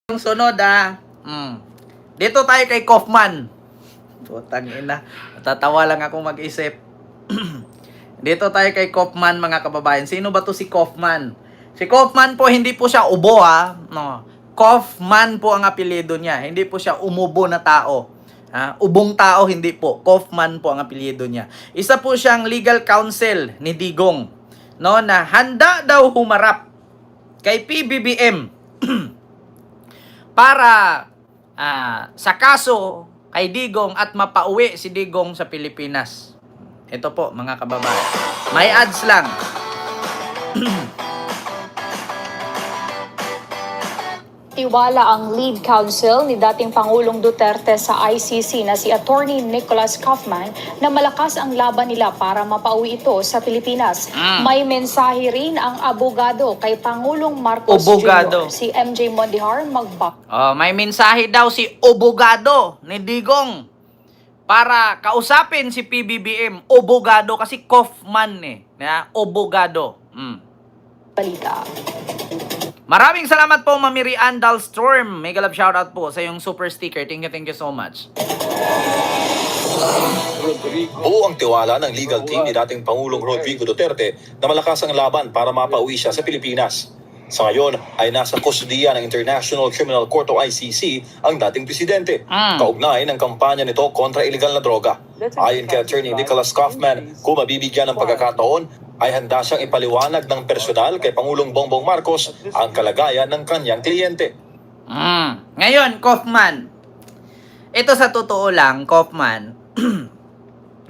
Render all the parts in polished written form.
Yung sunod Dito tayo kay Kaufman. Putang ina. Natatawa lang ako mag-isip. Dito tayo kay Kaufman, mga kababayan. Sino ba to si Kaufman? Si Kaufman po, hindi po siya ubo No. Kaufman po ang apelyido niya. Hindi po siya umubo na tao. Ubong tao, hindi po. Kaufman po ang apelyido niya. Isa po siyang legal counsel ni Digong. No, na handa daw humarap kay PBBM para sa kaso kay Digong at mapauwi si Digong sa Pilipinas. Ito po, mga kababayan. May ads lang. Tiwala ang lead counsel ni dating Pangulong Duterte sa ICC na si Attorney Nicholas Kaufman na malakas ang laban nila para mapauwi ito sa Pilipinas. May mensahe rin ang abogado kay Pangulong Marcos Jr. Si MJ Mondihar may mensahe daw si abogado ni Digong para kausapin si PBBM. Abogado kasi Kaufman abogado. Balita. Maraming salamat po, Mamiri Andal Storm. Mega love shoutout po sa yung super sticker. Thank you so much. Buo ang tiwala ng legal team ni dating Pangulong Rodrigo Duterte na malakas ang laban para mapauwi siya sa Pilipinas. Sa ngayon ay nasa kustudiya ng International Criminal Court o ICC ang dating presidente. Kaugnay ng kampanya nito kontra ilegal na droga. Ayon kay Attorney Nicholas Kaufman, kung mabibigyan ng pagkakataon, ay handa siyang ipaliwanag ng personal kay Pangulong Bongbong Marcos ang kalagayan ng kanyang kliyente. Ngayon, Kaufman, ito sa totoo lang, Kaufman,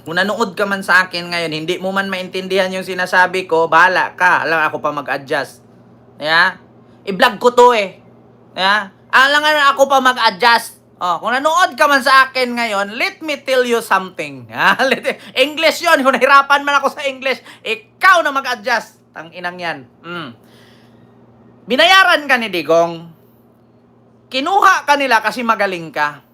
kung nanood ka man sa akin ngayon, hindi mo man maintindihan yung sinasabi ko, bahala ka. Alam, ako pa mag-adjust. I-vlog ko to Alam nga ako pa mag-adjust. Kung nanood ka man sa akin ngayon, let me tell you something. English yon. Kung nahirapan man ako sa English, ikaw na mag-adjust. Tang inang yan. Binayaran ka ni Digong. Kinuha ka nila kasi magaling ka.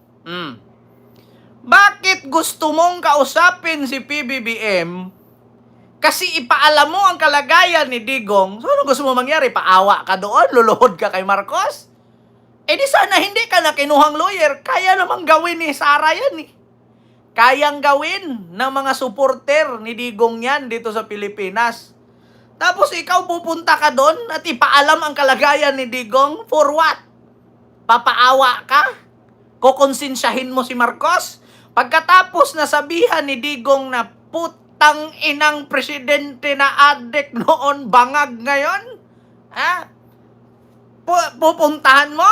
Bakit gusto mong kausapin si PBBM kasi ipaalam mo ang kalagayan ni Digong? So, ano gusto mo mangyari? Paawa ka doon? Luluhod ka kay Marcos? Di sana hindi ka na kinuhang lawyer. Kaya namang gawin ni Sara yan Kayang gawin ng mga supporter ni Digong yan dito sa Pilipinas. Tapos ikaw pupunta ka doon at ipaalam ang kalagayan ni Digong? For what? Papaawa ka? Kukonsensyahin mo si Marcos? Pagkatapos nasabihan ni Digong na putang inang presidente na adik noon, bangag ngayon? Pupuntahan mo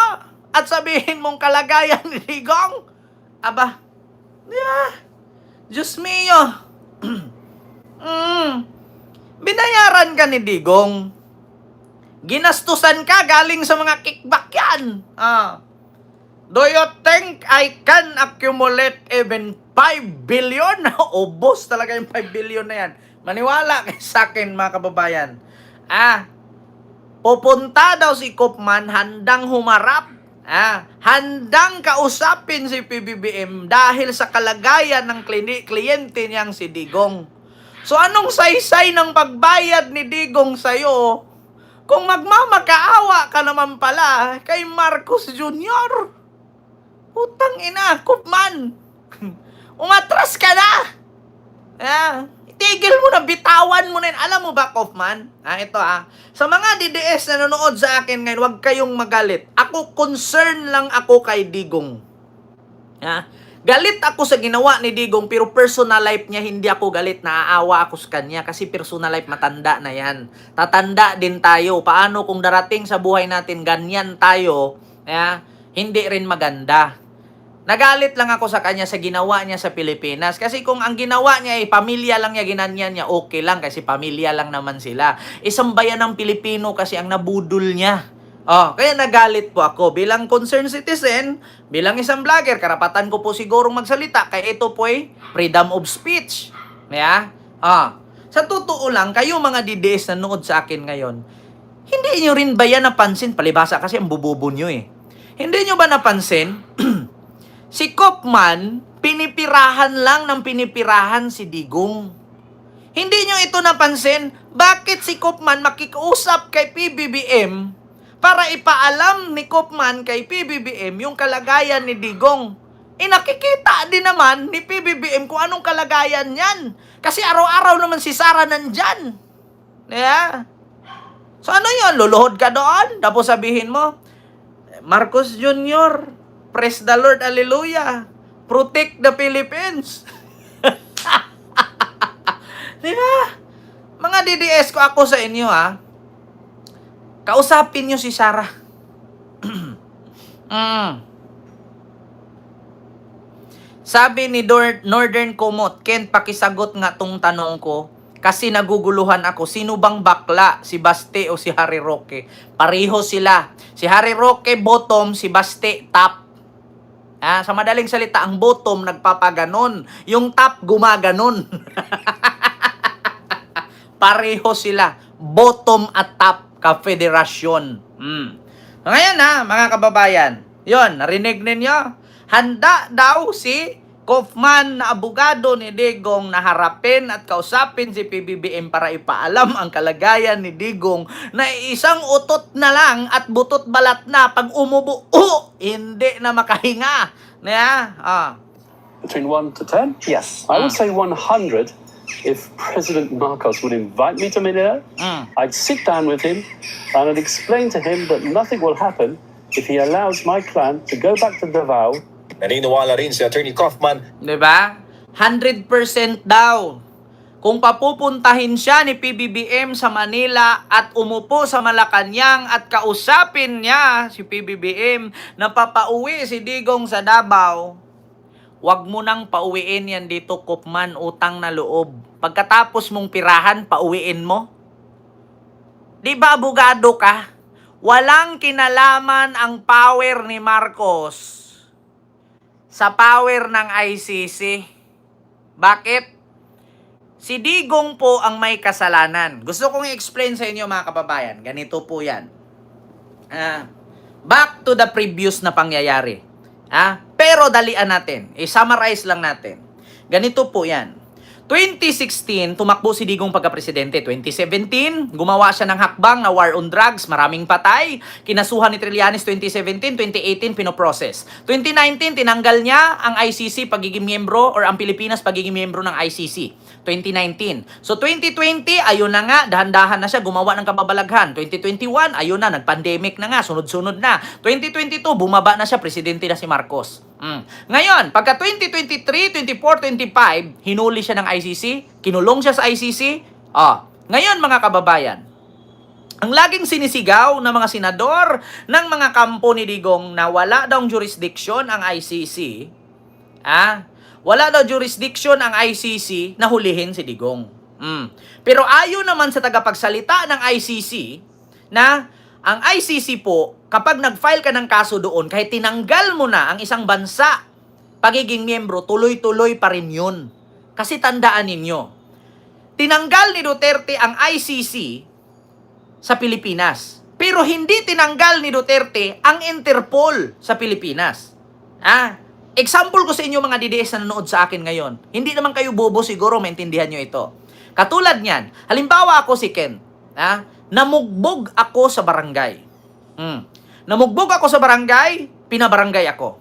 at sabihin mong kalagayan ni Digong? Aba, Diyos mio. Binayaran ka ni Digong. Ginastusan ka galing sa mga kickback yan. Do you think I can accumulate even 5 billion? Ubos talaga yung 5 billion na yan. Maniwala kayo sa akin, mga kababayan. Pupunta daw si Kaufman, handang humarap. Handang kausapin si PBBM dahil sa kalagayan ng kliyente niyang si Digong. So anong saysay ng pagbayad ni Digong sa'yo kung magmamakaawa ka naman pala kay Marcos Jr.? Putang ina, Kaufman. Umatras ka na. Itigil mo na, bitawan mo na yun. Alam mo ba, Kaufman? Ito sa mga DDS na nanonood sa akin ngayon, huwag kayong magalit. Ako, concern lang ako kay Digong. Galit ako sa ginawa ni Digong, pero personal life niya, hindi ako galit. Naaawa ako sa kanya kasi personal life, matanda na yan. Tatanda din tayo. Paano kung darating sa buhay natin, ganyan tayo, hindi rin maganda. Nagalit lang ako sa kanya sa ginawa niya sa Pilipinas. Kasi kung ang ginawa niya ay pamilya lang niya, ginanyan niya, okay lang kasi pamilya lang naman sila. Isang bayan ng Pilipino kasi ang nabudol niya. Kaya nagalit po ako. Bilang concerned citizen, bilang isang vlogger, karapatan ko po sigurong magsalita. Kaya ito po ay freedom of speech. Sa totoo lang, kayo mga DDS na nanood sa akin ngayon, hindi nyo rin ba yan napansin? Palibasa kasi ang bububo nyo Hindi nyo ba napansin? Si Kaufman, pinipirahan lang ng pinipirahan si Digong. Hindi nyo ito napansin? Bakit si Kaufman makikiusap kay PBBM para ipaalam ni Koopman kay PBBM yung kalagayan ni Digong. Nakikita din naman ni PBBM kung anong kalagayan niyan. Kasi araw-araw naman si Sara nandyan. Yeah. So ano yun? Luluhod ka doon? Tapos sabihin mo, Marcos Jr., praise the Lord, hallelujah. Protect the Philippines. Di ba? Mga DDS ko ako sa inyo kausapin nyo si Sara. Sabi ni Northern Kumot, Ken, pakisagot nga tong tanong ko. Kasi naguguluhan ako, sino bang bakla? Si Baste o si Harry Roque? Pareho sila. Si Harry Roque bottom, si Baste top. Sa madaling salita, ang bottom nagpapaganon. Yung top gumaganon. Pareho sila. Bottom at top, ka-federasyon. Ngayon mga kababayan, yon, narinig ninyo? Handa daw si Kaufman na abogado ni Digong na harapin at kausapin si PBBM para ipaalam ang kalagayan ni Digong na isang utot na lang at butot balat na pag umubo, hindi na makahinga. Between 1 to 10? Yes. I would say 100 if President Marcos would invite me to Manila. I'd sit down with him and I'd explain to him that nothing will happen if he allows my clan to go back to Davao. Naniniwala rin si Attorney Kaufman. Diba? 100% daw. Kung papupuntahin siya ni PBBM sa Manila at umupo sa Malacanang at kausapin niya si PBBM na papauwi si Digong sa Davao, wag mo nang pauwiin yan dito, Kaufman, utang na loob. Pagkatapos mong pirahan, pauwiin mo. Di ba abogado ka? Walang kinalaman ang power ni Marcos sa power ng ICC. Bakit? Si Digong po ang may kasalanan. Gusto kong i-explain sa inyo mga kababayan. Ganito po yan. Back to the previous na pangyayari. Pero dalian natin. I-summarize lang natin. Ganito po yan. 2016, tumakbo si Digong pagka-presidente. 2017, gumawa siya ng hakbang na war on drugs, maraming patay. Kinasuhan ni Trillanes 2017, 2018, pinoprocess. 2019, tinanggal niya ang ICC pagiging miyembro or ang Pilipinas pagiging miyembro ng ICC. 2019. So 2020, ayun na nga, dahan-dahan na siya gumawa ng kababalaghan. 2021, ayun na, nag-pandemic na nga, sunod-sunod na. 2022, bumaba na siya, presidente na si Marcos. Ngayon, pagka 2023, 24, 25, hinuli siya ng ICC, kinulong siya sa ICC. Ngayon mga kababayan, ang laging sinisigaw ng mga senador ng mga kampo ni Digong na wala daw jurisdiction ang ICC, wala daw jurisdiction ang ICC na hulihin si Digong. Pero ayon naman sa tagapagsalita ng ICC na ang ICC po, kapag nag-file ka ng kaso doon, kahit tinanggal mo na ang isang bansa, pagiging miyembro, tuloy-tuloy pa rin yun. Kasi tandaan ninyo, tinanggal ni Duterte ang ICC sa Pilipinas. Pero hindi tinanggal ni Duterte ang Interpol sa Pilipinas. Example ko sa inyo mga DDS na nanonood sa akin ngayon. Hindi naman kayo bobo, siguro maintindihan nyo ito. Katulad niyan, halimbawa ako si Ken, namugbog ako sa barangay. Namugbog ako sa barangay, pinabarangay ako.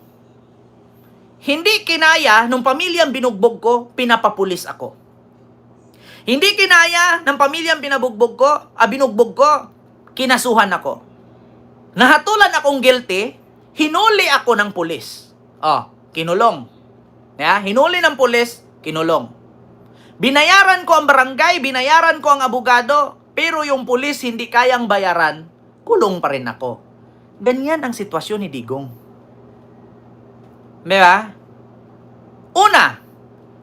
Hindi kinaya nung pamilyang binugbog ko, pinapapulis ako. Hindi kinaya ng pamilyang binugbog ko, kinasuhan ako. Nahatulan akong guilty, hinuli ako ng pulis. Kinulong. Hinuli ng pulis, kinulong. Binayaran ko ang barangay, binayaran ko ang abogado, pero yung pulis hindi kayang bayaran, kulong pa rin ako. Ganyan ang sitwasyon ni Digong. Diba? Una,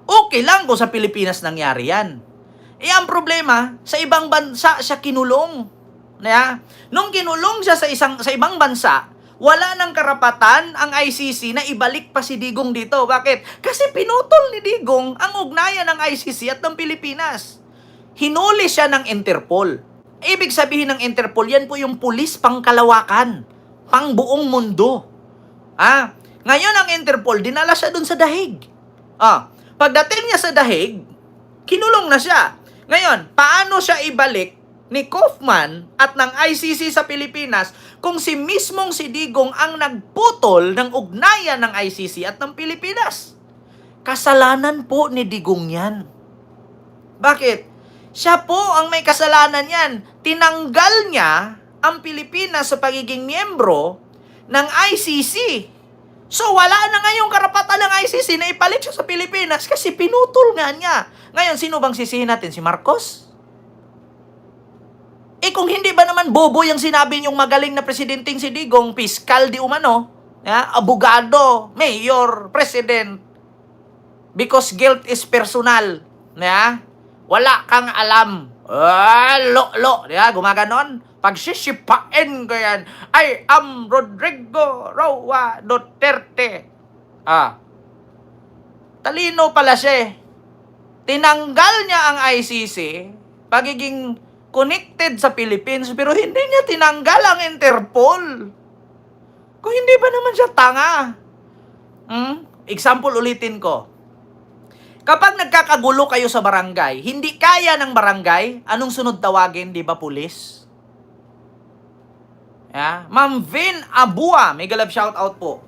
okay lang kung sa Pilipinas nangyari yan. Ang problema, sa ibang bansa siya kinulong. Nung kinulong siya sa ibang bansa, wala nang karapatan ang ICC na ibalik pa si Digong dito. Bakit? Kasi pinutol ni Digong ang ugnayan ng ICC at ng Pilipinas. Hinuli siya ng Interpol. Ibig sabihin ng Interpol, yan po yung pulis pangkalawakan, pang buong mundo. Ngayon ang Interpol, dinala siya dun sa Dahig. Pagdating niya sa Dahig, kinulong na siya. Ngayon, paano siya ibalik ni Kaufman at ng ICC sa Pilipinas kung mismong si Digong ang nagputol ng ugnayan ng ICC at ng Pilipinas. Kasalanan po ni Digong yan. Bakit? Siya po ang may kasalanan yan. Tinanggal niya ang Pilipinas sa pagiging miyembro ng ICC. So wala na ngayong karapatan ng ICC na ipalit siya sa Pilipinas kasi pinutol nga niya. Ngayon, sino bang sisihin natin? Si Marcos? Kung hindi ba naman bobo yung sinabi niyong magaling na presidenteng si Digong, piskal di umano, abogado, mayor, president, because guilt is personal. Wala kang alam. Gumaganon. Pagsisipain ko yan, I am Rodrigo Roa Duterte. Talino pala siya. Tinanggal niya ang ICC, pagiging connected sa Philippines, pero hindi niya tinanggal ang Interpol. Kung hindi ba naman siya tanga? Example ulitin ko. Kapag nagkakagulo kayo sa barangay, hindi kaya ng barangay, anong sunod tawagin, di ba, pulis? Ma'am Vin Abua, may galab shoutout po.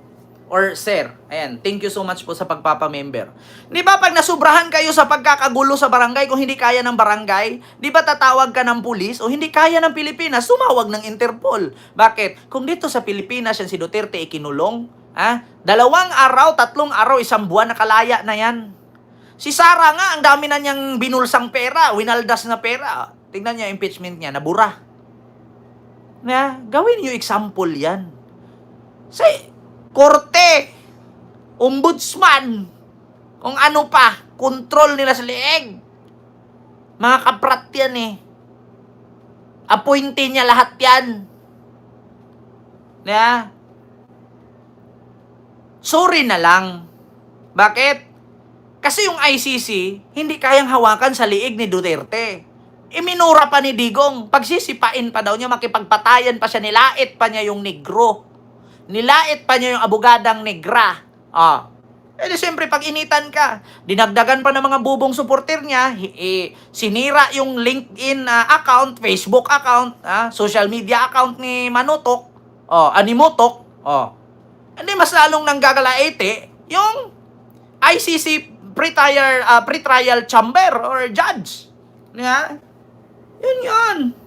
Or sir, ayan, thank you so much po sa pagpapamember. Di ba pag nasubrahan kayo sa pagkakagulo sa barangay, kung hindi kaya ng barangay, di ba tatawag ka ng pulis? O hindi kaya ng Pilipinas, sumawag ng Interpol. Bakit? Kung dito sa Pilipinas yan si Duterte ikinulong, 2 araw, 3 araw, 1 buwan nakalaya na yan. Si Sara nga, ang dami na niyang binulsang pera, winaldas na pera. Tingnan niya impeachment niya, nabura. Gawin niyo example yan. Korte, ombudsman, kung ano pa, control nila sa leeg. Mga kaprat yan Appointee niya lahat yan. Sorry na lang. Bakit? Kasi yung ICC, hindi kayang hawakan sa liig ni Duterte. Minura pa ni Digong. Pagsisipain pa daw niya, makipagpatayan pa siya, nilait pa niya yung negro. Nilait pa niya yung abogadang negra. Di siyempre, pag initan ka, dinagdagan pa ng mga bubong supporter niya, sinira yung LinkedIn account, Facebook account, social media account ni Manutok, ni Motok, hindi mas lalong nanggagalaite yung ICC pre-trial chamber or judge. Yun.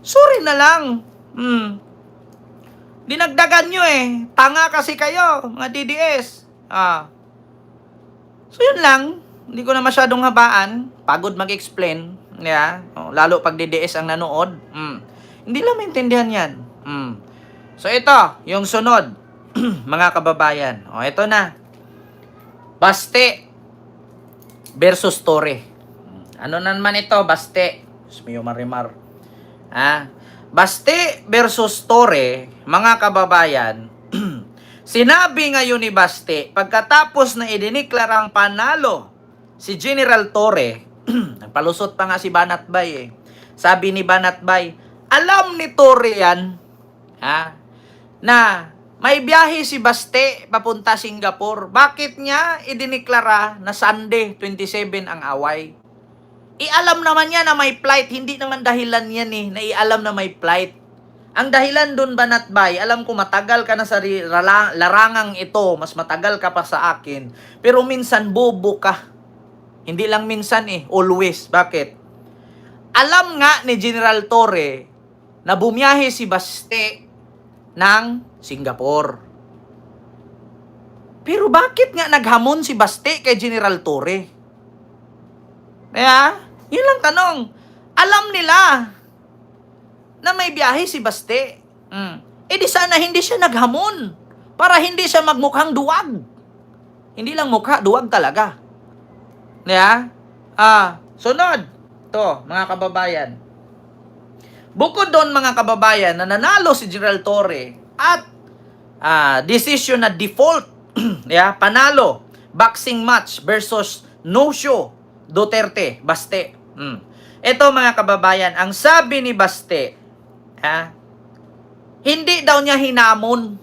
Sorry na lang. Dinagdagan nyo Tanga kasi kayo, mga DDS. So yun lang. Hindi ko na masyadong habaan. Pagod mag-explain. Lalo pag DDS ang nanood. Hindi lang maintindihan yan. So ito, yung sunod. Mga kababayan. Ito na. Baste versus Torre. Ano naman ito, Baste? Miyo marimar. Baste versus Torre, mga kababayan, sinabi ngayon ni Baste, pagkatapos na idiniklarang panalo si General Torre, nagpalusot pa nga si Banatbay Sabi ni Banatbay, alam ni Torre yan, na may biyahe si Baste papunta Singapore. Bakit niya idiniklara na Sunday 27 ang away? Ialam naman niya na may flight, hindi naman dahilan yan na ialam na may flight. Ang dahilan dun, Banatbay, alam ko matagal ka na sa larangang ito, mas matagal ka pa sa akin, pero minsan bobo ka. Hindi lang minsan always. Bakit? Alam nga ni General Torre na bumiyahe si Baste ng Singapore. Pero bakit nga naghamon si Baste kay General Torre? Yun lang tanong. Alam nila na may biyahe si Baste. Di sana hindi siya naghamon para hindi siya magmukhang duwag. Hindi lang mukha, duwag talaga. Sunod. To, mga kababayan. Bukod doon, mga kababayan, na nanalo si General Torre at decision na default, panalo, boxing match versus no-show, Duterte, Baste. Ito, mga kababayan, ang sabi ni Baste, hindi daw niya hinamon